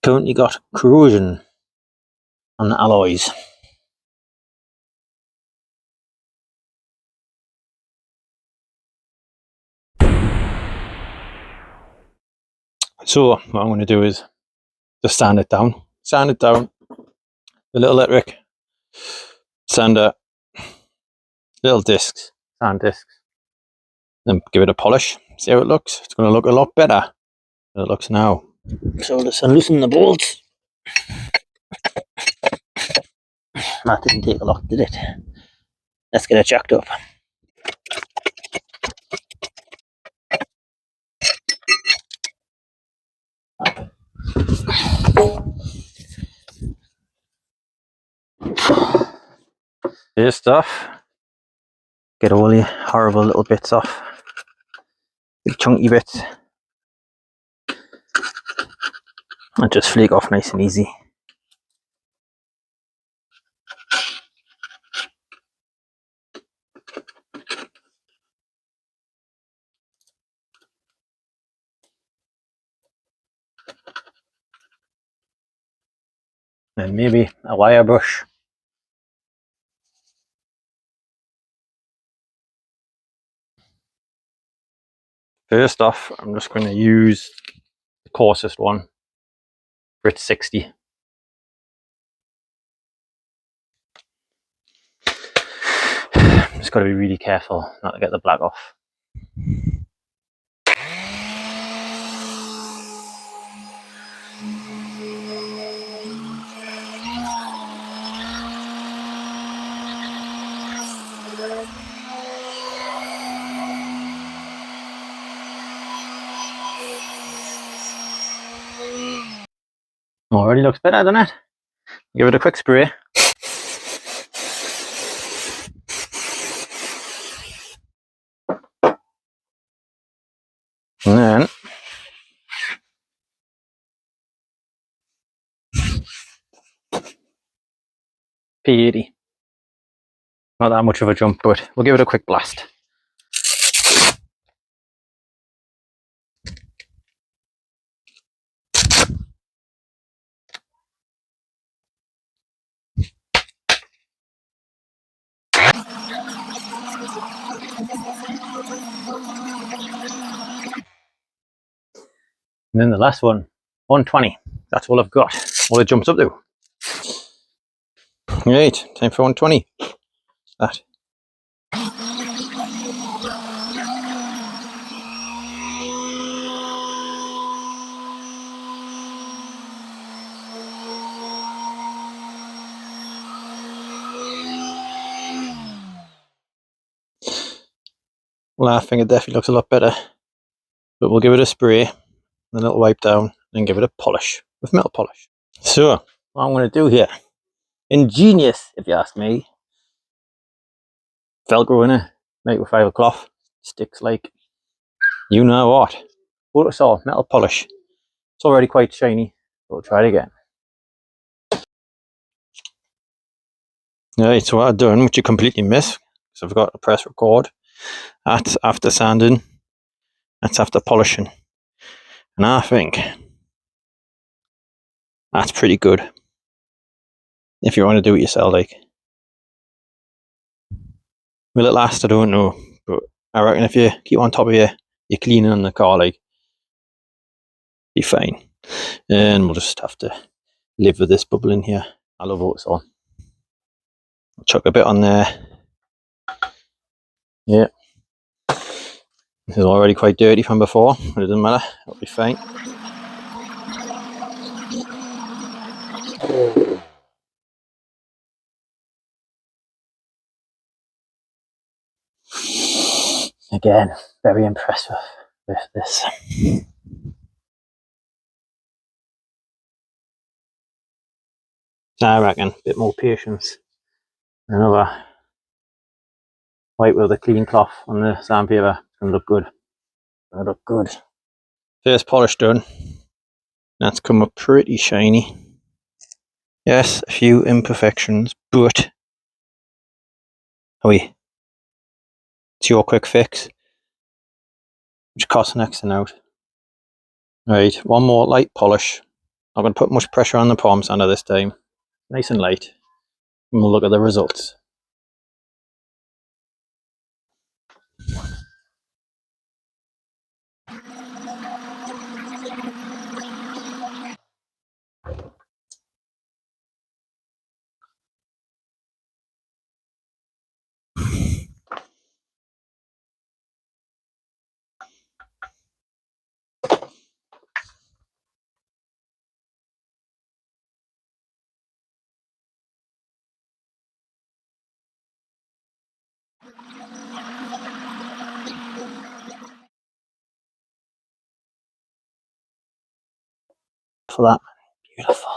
Currently got corrosion on the alloys. So what I'm going to do is just sand it down, the little electric sander, little discs, sand discs, then give it a polish, see how it looks. It's going to look a lot better than it looks now. So let's unloosen the bolts. That didn't take a lot, did it? Let's get it jacked up. First off, get all the horrible little bits off, the chunky bits, and just flake off nice and easy. Then maybe a wire brush. First off, I'm just going to use the coarsest one, Grit 60. Just got to be really careful not to get the black off. Already looks better, doesn't it? Give it a quick spray. And then P80. Not that much of a jump, but we'll give it a quick blast. And then the last one, 120. That's all I've got. All it jumps up to. Right, time for 120. That. Well, I think it definitely looks a lot better. But we'll give it a spray, a little wipe down, and give it a polish with metal polish. So, what I'm going to do here, ingenious if you ask me, Velcro in it, make with fibre cloth, sticks like you know what. But it's all metal polish. It's already quite shiny, but we'll try it again. Right, so what I've done, which you completely missed, because I've got to press record, that's after sanding, that's after polishing. And I think that's pretty good. If you want to do it yourself, like. Will it last? I don't know. But I reckon if you keep on top of your cleaning on the car, like, be fine. And we'll just have to live with this bubble in here. I love what it's on. I'll chuck a bit on there. Yeah. This is already quite dirty from before, but it doesn't matter. It'll be fine. Again, very impressive with this. I reckon a bit more patience. Another wipe with a clean cloth on the sandpaper. It's going to look good. It'll look good. First polish done. That's come up pretty shiny. Yes, a few imperfections, but it's your quick fix, which costs next to out. Right, one more light polish, not going to put much pressure on the palm sander this time. Nice and light. And we'll look at the results. For that, beautiful.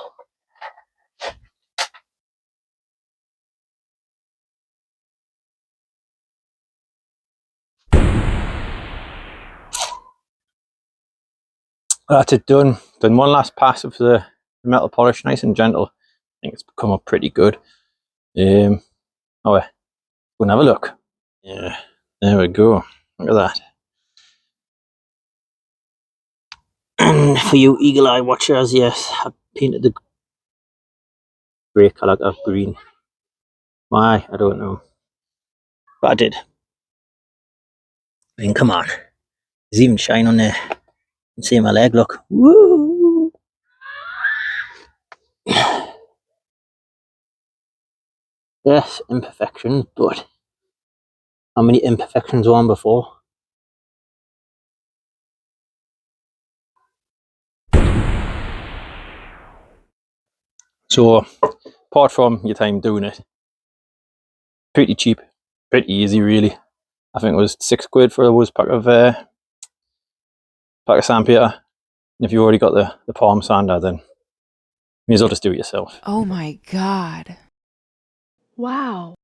That's it done. Done one last pass of the metal polish, nice and gentle. I think it's come up pretty good. Oh, go and have a look. Yeah, there we go. Look at that. And for you eagle-eye watchers, yes, I painted the grey colour of green. Why? I don't know. But I did. I mean, come on. There's even shine on there. You can see my leg, look. Woo! Yes, imperfections, but how many imperfections were on before? So, apart from your time doing it, pretty cheap, pretty easy really. I think it was £6 for a was pack of sandpaper. And if you already got the palm sander, then you may as well just do it yourself. Oh my God. Wow.